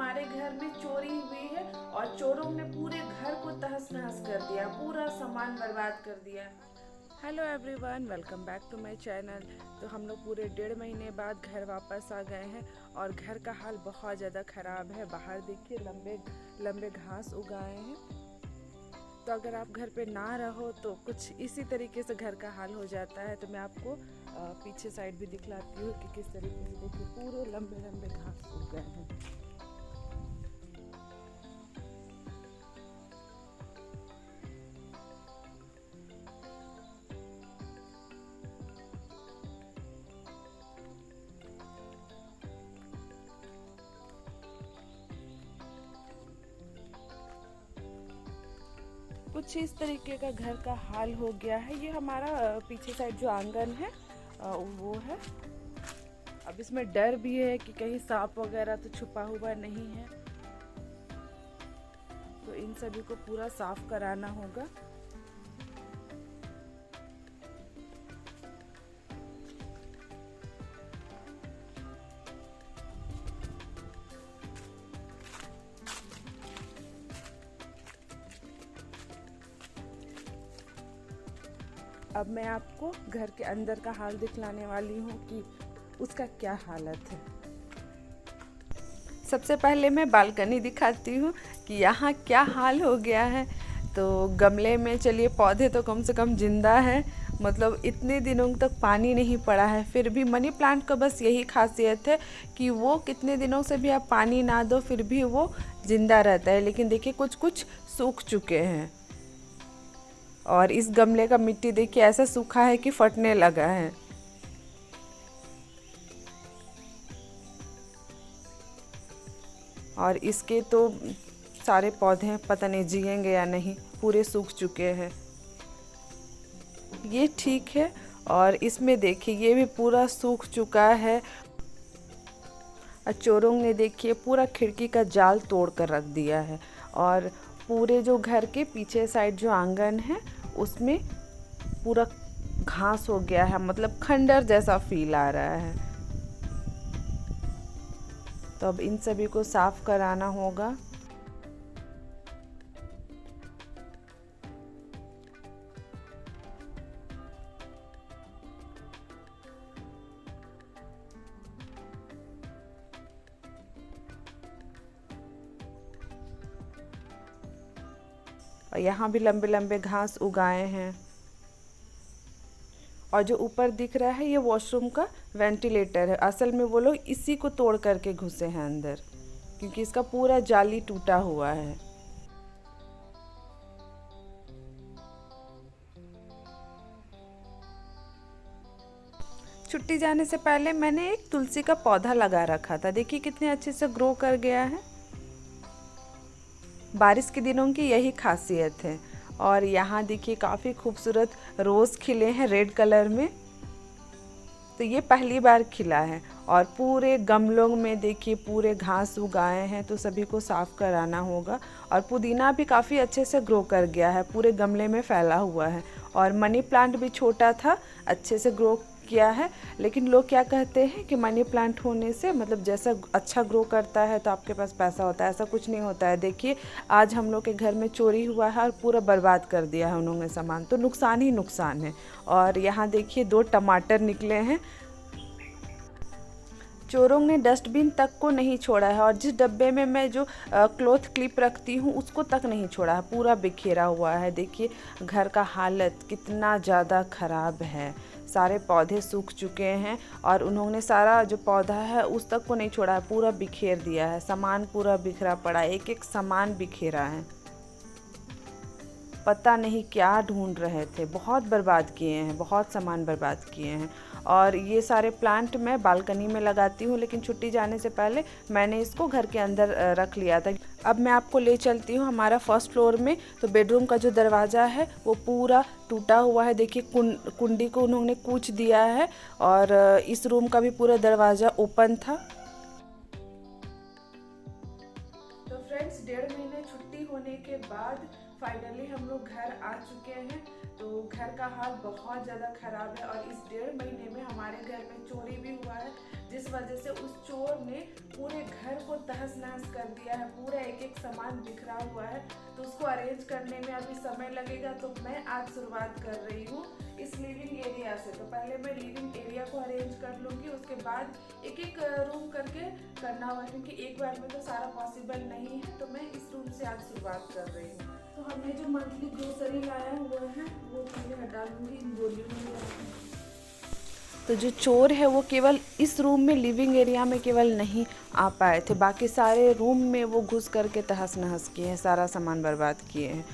हमारे घर में चोरी हुई है और चोरों ने पूरे घर को तहस नहस कर दिया, पूरा सामान बर्बाद कर दिया। Hello everyone, welcome back to my channel. तो हम लोग पूरे 1.5 महीने बाद घर वापस आ गए हैं और घर का हाल बहुत ज़्यादा ख़राब है। बाहर देखिए लंबे लंबे घास उगाए हैं। तो अगर आप घर पे ना रहो तो कुछ इसी तरीके से घर का हाल हो जाता है। तो मैं आपको पीछे साइड भी दिखलाती हूँ कि किस तरीके से देखिए पूरे लंबे लंबे घास उग गए हैं। कुछ इस तरीके का घर का हाल हो गया है। ये हमारा पीछे साइड जो आंगन है वो है। अब इसमें डर भी है कि कहीं सांप वगैरह तो छुपा हुआ नहीं है, तो इन सभी को पूरा साफ कराना होगा। अब मैं आपको घर के अंदर का हाल दिखलाने वाली हूँ कि उसका क्या हालत है। सबसे पहले मैं बालकनी दिखाती हूँ कि यहाँ क्या हाल हो गया है। तो गमले में चलिए पौधे तो कम से कम जिंदा है, मतलब इतने दिनों तक पानी नहीं पड़ा है। फिर भी मनी प्लांट का बस यही खासियत है कि वो कितने दिनों से भी आप पानी ना दो फिर भी वो जिंदा रहता है। लेकिन देखिए कुछ कुछ सूख चुके हैं और इस गमले का मिट्टी देखिए ऐसा सूखा है कि फटने लगा है। और इसके तो सारे पौधे पता नहीं जिएंगे या नहीं, पूरे सूख चुके हैं। ये ठीक है और इसमें देखिए ये भी पूरा सूख चुका है। और चोरों ने देखिए पूरा खिड़की का जाल तोड़ कर रख दिया है और पूरे जो घर के पीछे साइड जो आंगन है उसमें पूरा घास हो गया है, मतलब खंडर जैसा फील आ रहा है। तो अब इन सभी को साफ कराना होगा। और यहाँ भी लंबे लंबे घास उगाए हैं। और जो ऊपर दिख रहा है ये वॉशरूम का वेंटिलेटर है। असल में वो लोग इसी को तोड़ करके घुसे हैं अंदर, क्योंकि इसका पूरा जाली टूटा हुआ है। छुट्टी जाने से पहले मैंने एक तुलसी का पौधा लगा रखा था, देखिए कितने अच्छे से ग्रो कर गया है। बारिश के दिनों की यही खासियत है। और यहाँ देखिए काफ़ी खूबसूरत रोज़ खिले हैं रेड कलर में। तो ये पहली बार खिला है और पूरे गमलों में देखिए पूरे घास उगाए हैं, तो सभी को साफ कराना होगा। और पुदीना भी काफ़ी अच्छे से ग्रो कर गया है, पूरे गमले में फैला हुआ है। और मनी प्लांट भी छोटा था, अच्छे से ग्रो किया है। लेकिन लोग क्या कहते हैं कि मनी प्लांट होने से मतलब जैसा अच्छा ग्रो करता है तो आपके पास पैसा होता है, ऐसा कुछ नहीं होता है। देखिए आज हम लोग के घर में चोरी हुआ है और पूरा बर्बाद कर दिया है उन्होंने सामान, तो नुकसान ही नुकसान है। और यहाँ देखिए 2 टमाटर निकले हैं। चोरों ने डस्टबिन तक को नहीं छोड़ा है और जिस डब्बे में मैं जो क्लॉथ क्लिप रखती हूँ उसको तक नहीं छोड़ा है, पूरा बिखेरा हुआ है। देखिए घर का हालत कितना ज़्यादा ख़राब है। सारे पौधे सूख चुके हैं और उन्होंने सारा जो पौधा है उस तक को नहीं छोड़ा है, पूरा बिखेर दिया है। सामान पूरा बिखरा पड़ा है, एक एक सामान बिखेरा है। पता नहीं क्या ढूंढ रहे थे, बहुत बर्बाद किए हैं, बहुत सामान बर्बाद किए हैं। और ये सारे प्लांट मैं बालकनी में लगाती हूँ, लेकिन छुट्टी जाने से पहले मैंने इसको घर के अंदर रख लिया था। अब मैं आपको ले चलती हूँ हमारा फर्स्ट फ्लोर में। तो बेडरूम का जो दरवाज़ा है वो पूरा टूटा हुआ है, देखिए कुंडी को उन्होंने कूच दिया है। और इस रूम का भी पूरा दरवाज़ा ओपन था। तो फ्रेंड्स 1.5 महीने छुट्टी होने के बाद फाइनली हम लोग घर आ चुके हैं। तो घर का हाल बहुत ज़्यादा ख़राब है और इस 1.5 महीने में हमारे घर में चोरी भी हुआ है, जिस वजह से उस चोर ने पूरे घर को तहस नहस कर दिया है। पूरा एक एक सामान बिखरा हुआ है, तो उसको अरेंज करने में अभी समय लगेगा। तो मैं आज शुरुआत कर रही हूँ इस लिविंग एरिया से। तो पहले मैं लिविंग एरिया को अरेंज कर लूँगी, उसके बाद एक एक रूम करके करना होगा, क्योंकि एक बार में तो सारा पॉसिबल नहीं है। तो मैं इस रूम से आज शुरुआत कर रही हूँ। तो हमने जो मंथली ग्रोसरी लाया हुआ है वो पहले हटा लूँगी इन बोरियों में। तो जो चोर है वो केवल इस रूम में, लिविंग एरिया में केवल नहीं आ पाए थे, बाकी सारे रूम में वो घुस करके तहस नहस किए हैं, सारा सामान बर्बाद किए हैं।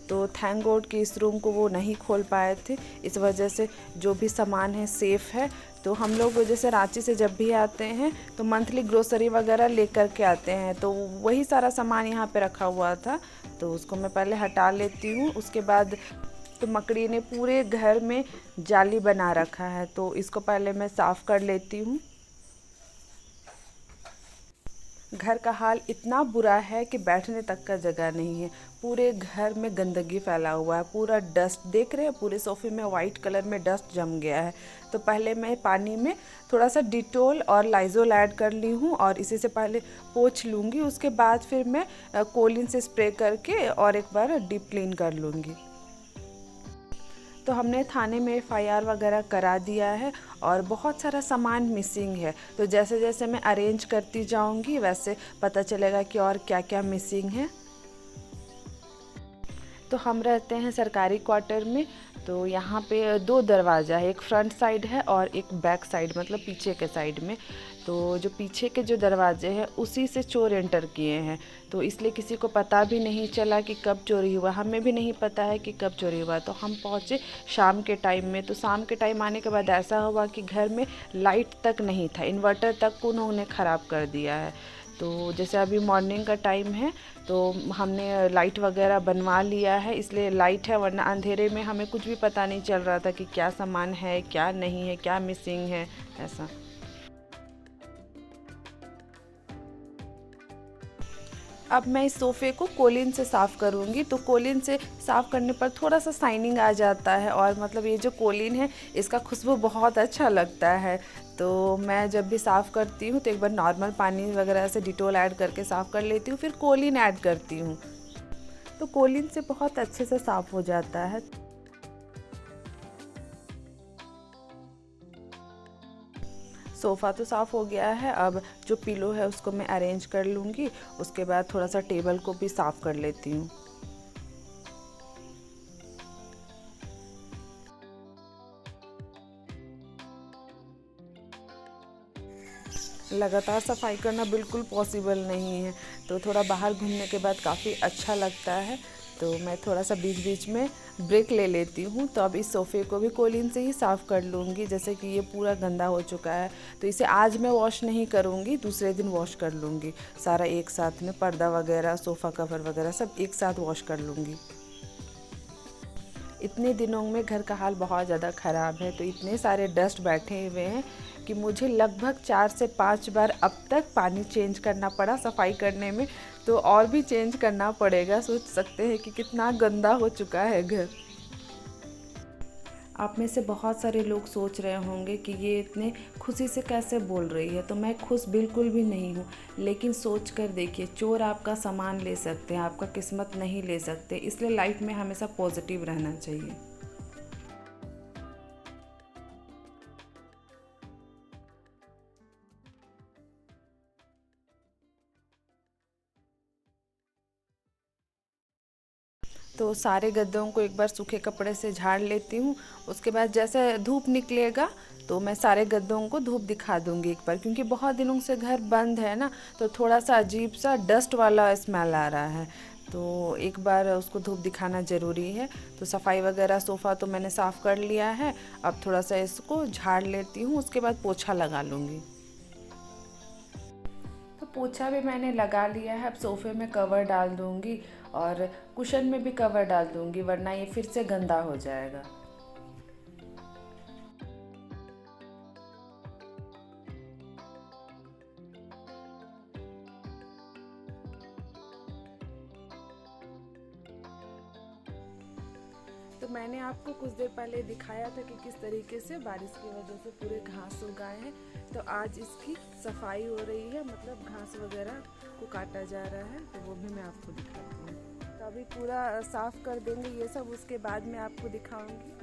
तो थैंक गॉड कि इस रूम को वो नहीं खोल पाए थे, इस वजह से जो भी सामान है सेफ़ है। तो हम लोग जैसे रांची से जब भी आते हैं तो मंथली ग्रोसरी वगैरह लेकर के आते हैं, तो वही सारा सामान यहाँ पे रखा हुआ था, तो उसको मैं पहले हटा लेती हूँ। उसके बाद तो मकड़ी ने पूरे घर में जाली बना रखा है, तो इसको पहले मैं साफ़ कर लेती हूँ। घर का हाल इतना बुरा है कि बैठने तक का जगह नहीं है। पूरे घर में गंदगी फैला हुआ है, पूरा डस्ट देख रहे हैं, पूरे सोफे में वाइट कलर में डस्ट जम गया है। तो पहले मैं पानी में थोड़ा सा डिटोल और लाइजोल ऐड कर ली हूँ और इसी से पहले पोंछ लूँगी। उसके बाद फिर मैं कोलिन से स्प्रे करके और एक बार डीप क्लीन कर लूँगी। तो हमने थाने में एफआईआर वगैरह करा दिया है और बहुत सारा सामान मिसिंग है। तो जैसे जैसे मैं अरेंज करती जाऊंगी वैसे पता चलेगा कि और क्या क्या मिसिंग है। तो हम रहते हैं सरकारी क्वार्टर में। तो यहाँ पे 2 दरवाज़ा है, एक फ्रंट साइड है और एक बैक साइड, मतलब पीछे के साइड में। तो जो पीछे के जो दरवाजे हैं उसी से चोर एंटर किए हैं, तो इसलिए किसी को पता भी नहीं चला कि कब चोरी हुआ। हमें भी नहीं पता है कि कब चोरी हुआ। तो हम पहुँचे शाम के टाइम में। तो शाम के टाइम आने के बाद ऐसा हुआ कि घर में लाइट तक नहीं था, इन्वर्टर तक उन्होंने ख़राब कर दिया है। तो जैसे अभी मॉर्निंग का टाइम है तो हमने लाइट वगैरह बनवा लिया है, इसलिए लाइट है, वरना अंधेरे में हमें कुछ भी पता नहीं चल रहा था कि क्या सामान है, क्या नहीं है, क्या मिसिंग है, ऐसा। अब मैं इस सोफ़े को कोलिन से साफ़ करूँगी। तो कोलिन से साफ़ करने पर थोड़ा सा शाइनिंग आ जाता है और मतलब ये जो कोलिन है इसका खुशबू बहुत अच्छा लगता है। तो मैं जब भी साफ़ करती हूँ तो एक बार नॉर्मल पानी वगैरह से डिटोल ऐड करके साफ़ कर लेती हूँ, फिर कोलिन ऐड करती हूँ, तो कोलिन से बहुत अच्छे से साफ़ हो जाता है। सोफ़ा तो साफ़ हो गया है, अब जो पिलो है उसको मैं अरेंज कर लूँगी। उसके बाद थोड़ा सा टेबल को भी साफ़ कर लेती हूँ। लगातार सफाई करना बिल्कुल पॉसिबल नहीं है, तो थोड़ा बाहर घूमने के बाद काफ़ी अच्छा लगता है, तो मैं थोड़ा सा बीच बीच में ब्रेक ले लेती हूँ। तो अब इस सोफ़े को भी कोलिन से ही साफ़ कर लूँगी। जैसे कि ये पूरा गंदा हो चुका है, तो इसे आज मैं वॉश नहीं करूँगी, दूसरे दिन वॉश कर लूँगी। सारा एक साथ में, पर्दा वगैरह, सोफ़ा कवर वगैरह सब एक साथ वॉश कर लूँगी। इतने दिनों में घर का हाल बहुत ज़्यादा ख़राब है, तो इतने सारे डस्ट बैठे हुए हैं कि मुझे लगभग 4 से 5 बार अब तक पानी चेंज करना पड़ा सफाई करने में। तो और भी चेंज करना पड़ेगा। सोच सकते हैं कि कितना गंदा हो चुका है घर। आप में से बहुत सारे लोग सोच रहे होंगे कि ये इतने खुशी से कैसे बोल रही है। तो मैं खुश बिल्कुल भी नहीं हूँ, लेकिन सोच कर देखिए, चोर आपका सामान ले सकते हैं, आपका किस्मत नहीं ले सकते। इसलिए लाइफ में हमेशा पॉजिटिव रहना चाहिए। तो सारे गद्दों को एक बार सूखे कपड़े से झाड़ लेती हूँ। उसके बाद जैसे धूप निकलेगा तो मैं सारे गद्दों को धूप दिखा दूँगी एक बार, क्योंकि बहुत दिनों से घर बंद है ना, तो थोड़ा सा अजीब सा डस्ट वाला स्मेल आ रहा है, तो एक बार उसको धूप दिखाना ज़रूरी है। तो सफाई वगैरह, सोफ़ा तो मैंने साफ़ कर लिया है, अब थोड़ा सा इसको झाड़ लेती हूँ, उसके बाद पोछा लगा लूँगी। तो पोछा भी मैंने लगा लिया है, अब सोफ़े में कवर डाल दूँगी और कुशन में भी कवर डाल दूँगी, वरना ये फिर से गंदा हो जाएगा। तो मैंने आपको कुछ देर पहले दिखाया था कि किस तरीके से बारिश की वजह से पूरे घास उग आए हैं। तो आज इसकी सफाई हो रही है, मतलब घास वगैरह को काटा जा रहा है, तो वो भी मैं आपको दिखाती हूँ। तो अभी पूरा साफ़ कर देंगे ये सब, उसके बाद मैं आपको दिखाऊंगी।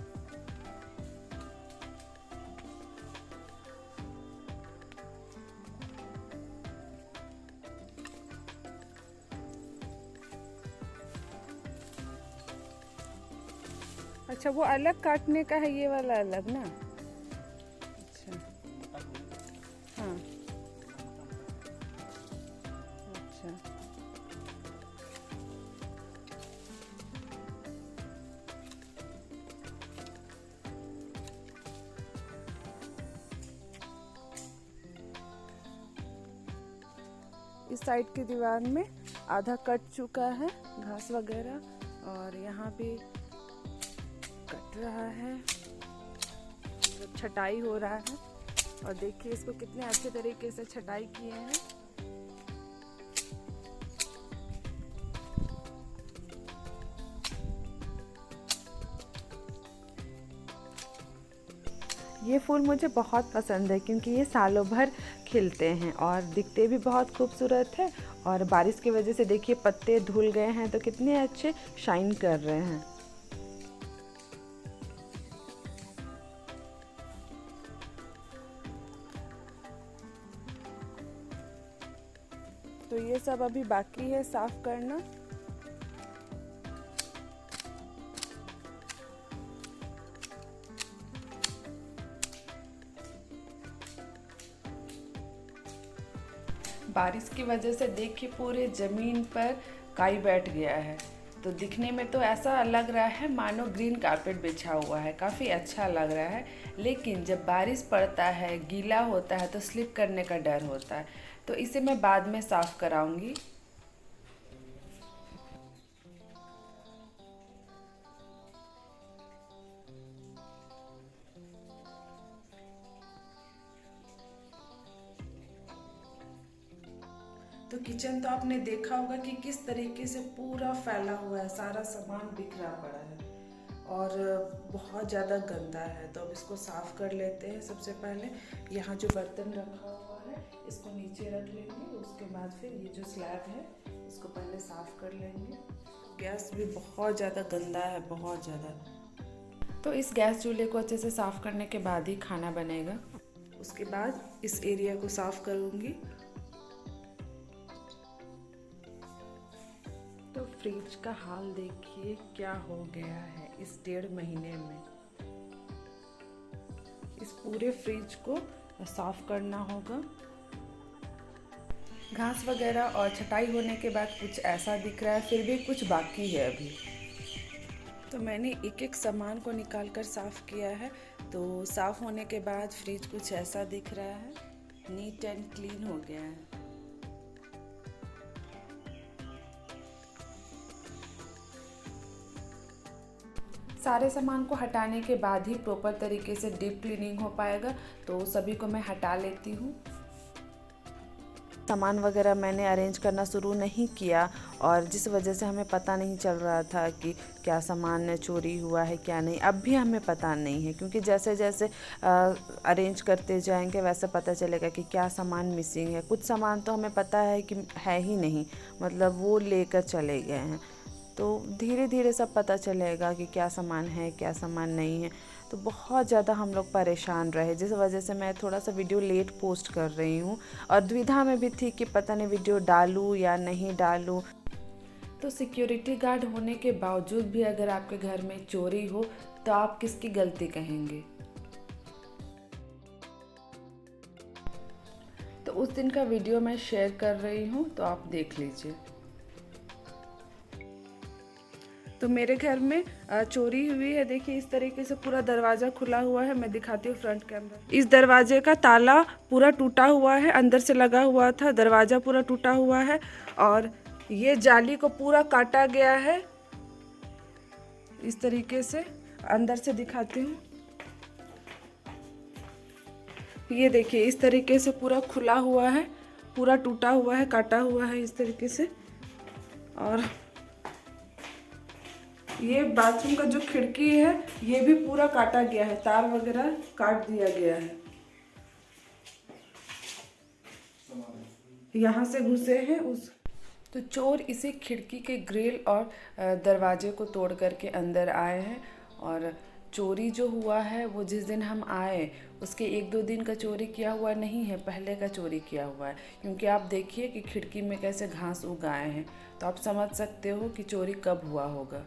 अच्छा, वो अलग काटने का है, ये वाला अलग ना? अच्छा, हाँ, अच्छा। इस साइड की दीवार में आधा कट चुका है घास वगैरह, और यहाँ पे कट रहा है, मतलब छटाई हो रहा है। और देखिए इसको कितने अच्छे तरीके से छटाई किए हैं। ये फूल मुझे बहुत पसंद है क्योंकि ये सालों भर खिलते हैं और दिखते भी बहुत खूबसूरत है। और बारिश की वजह से देखिए पत्ते धुल गए हैं तो कितने अच्छे शाइन कर रहे हैं। तो ये सब अभी बाकी है साफ करना। बारिश की वजह से देखिए पूरे ज़मीन पर काई बैठ गया है, तो दिखने में तो ऐसा लग रहा है मानो ग्रीन कारपेट बिछा हुआ है, काफ़ी अच्छा लग रहा है। लेकिन जब बारिश पड़ता है, गीला होता है, तो स्लिप करने का डर होता है, तो इसे मैं बाद में साफ़ कराऊंगी। तो किचन तो आपने देखा होगा कि किस तरीके से पूरा फैला हुआ है, सारा सामान बिखरा पड़ा है और बहुत ज़्यादा गंदा है। तो अब इसको साफ़ कर लेते हैं। सबसे पहले यहाँ जो बर्तन रखा हुआ है इसको नीचे रख लेंगे, उसके बाद फिर ये जो स्लैब है इसको पहले साफ़ कर लेंगे। गैस भी बहुत ज़्यादा गंदा है, बहुत ज़्यादा। तो इस गैस चूल्हे को अच्छे से साफ़ करने के बाद ही खाना बनेगा। उसके बाद इस एरिया को साफ़ करूँगी। तो फ्रिज का हाल देखिए क्या हो गया है इस 1.5 महीने में। इस पूरे फ्रिज को साफ करना होगा। घास वगैरह और छटाई होने के बाद कुछ ऐसा दिख रहा है, फिर भी कुछ बाकी है अभी। तो मैंने एक एक सामान को निकाल कर साफ़ किया है। तो साफ़ होने के बाद फ्रिज कुछ ऐसा दिख रहा है, नीट एंड क्लीन हो गया है। सारे सामान को हटाने के बाद ही प्रॉपर तरीके से डीप क्लीनिंग हो पाएगा, तो सभी को मैं हटा लेती हूँ। सामान वगैरह मैंने अरेंज करना शुरू नहीं किया और जिस वजह से हमें पता नहीं चल रहा था कि क्या सामान चोरी हुआ है क्या नहीं। अब भी हमें पता नहीं है क्योंकि जैसे जैसे अरेंज करते जाएंगे वैसे पता चलेगा कि क्या सामान मिसिंग है। कुछ सामान तो हमें पता है कि है ही नहीं, मतलब वो लेकर चले गए हैं। तो धीरे धीरे सब पता चलेगा कि क्या सामान है क्या सामान नहीं है। तो बहुत ज़्यादा हम लोग परेशान रहे, जिस वजह से मैं थोड़ा सा वीडियो लेट पोस्ट कर रही हूँ और दुविधा में भी थी कि पता नहीं वीडियो डालूँ या नहीं डालूँ। तो सिक्योरिटी गार्ड होने के बावजूद भी अगर आपके घर में चोरी हो तो आप किसकी गलती कहेंगे? तो उस दिन का वीडियो मैं शेयर कर रही हूँ, तो आप देख लीजिए। तो मेरे घर में चोरी हुई है। देखिए इस तरीके से पूरा दरवाज़ा खुला हुआ है। मैं दिखाती हूँ फ्रंट कैमरा। इस दरवाजे का ताला पूरा टूटा हुआ है, अंदर से लगा हुआ था, दरवाज़ा पूरा टूटा हुआ है और ये जाली को पूरा काटा गया है। इस तरीके से अंदर से दिखाती हूँ। ये देखिए इस तरीके से पूरा खुला हुआ है, पूरा टूटा हुआ है, काटा हुआ है इस तरीके से। और ये बाथरूम का जो खिड़की है ये भी पूरा काटा गया है, तार वगैरह काट दिया गया है। यहाँ से घुसे हैं उस तो चोर इसी खिड़की के ग्रिल और दरवाजे को तोड़ करके अंदर आए हैं। और चोरी जो हुआ है वो जिस दिन हम आए उसके 1-2 दिन का चोरी किया हुआ नहीं है, पहले का चोरी किया हुआ है। क्योंकि आप देखिए कि खिड़की में कैसे घास उग आए हैं, तो आप समझ सकते हो कि चोरी कब हुआ होगा।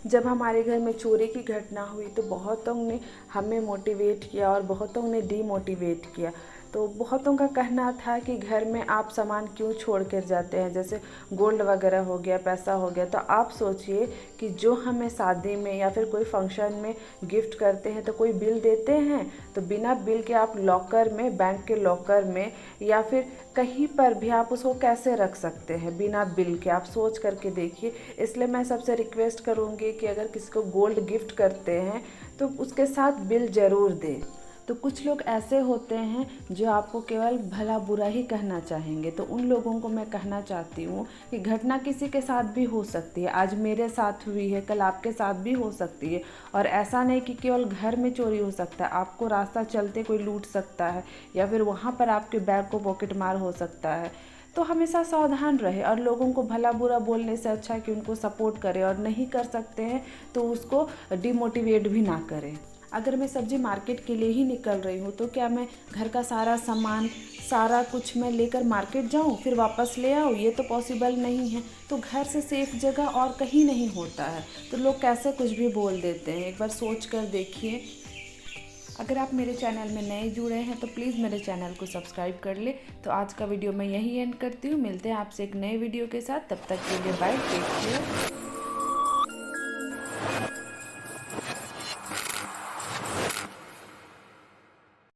जब हमारे घर में चोरी की घटना हुई तो बहुतों ने हमें मोटिवेट किया और बहुतों ने डीमोटिवेट किया। तो बहुतों का कहना था कि घर में आप सामान क्यों छोड़ कर जाते हैं, जैसे गोल्ड वगैरह हो गया, पैसा हो गया। तो आप सोचिए कि जो हमें शादी में या फिर कोई फंक्शन में गिफ्ट करते हैं तो कोई बिल देते हैं, तो बिना बिल के आप लॉकर में, बैंक के लॉकर में या फिर कहीं पर भी आप उसको कैसे रख सकते हैं बिना बिल के? आप सोच करके देखिए। इसलिए मैं सबसे रिक्वेस्ट करूँगी कि अगर किसी को गोल्ड गिफ्ट करते हैं तो उसके साथ बिल ज़रूर दें। तो कुछ लोग ऐसे होते हैं जो आपको केवल भला बुरा ही कहना चाहेंगे। तो उन लोगों को मैं कहना चाहती हूँ कि घटना किसी के साथ भी हो सकती है। आज मेरे साथ हुई है, कल आपके साथ भी हो सकती है। और ऐसा नहीं कि केवल घर में चोरी हो सकता है, आपको रास्ता चलते कोई लूट सकता है या फिर वहाँ पर आपके बैग को पॉकेट मार हो सकता है। तो हमेशा सावधान रहे और लोगों को भला बुरा बोलने से अच्छा है कि उनको सपोर्ट करें, और नहीं कर सकते हैं तो उसको डिमोटिवेट भी ना करें। अगर मैं सब्ज़ी मार्केट के लिए ही निकल रही हूँ तो क्या मैं घर का सारा सामान, सारा कुछ मैं लेकर मार्केट जाऊँ फिर वापस ले आऊँ? ये तो पॉसिबल नहीं है। तो घर से सेफ जगह और कहीं नहीं होता है। तो लोग कैसे कुछ भी बोल देते हैं, एक बार सोच कर देखिए। अगर आप मेरे चैनल में नए जुड़े हैं तो प्लीज़ मेरे चैनल को सब्सक्राइब कर ले। तो आज का वीडियो मैं यहीं एंड करती हूँ। मिलते हैं आपसे एक नए वीडियो के साथ, तब तक के लिए बाय, टेक केयर।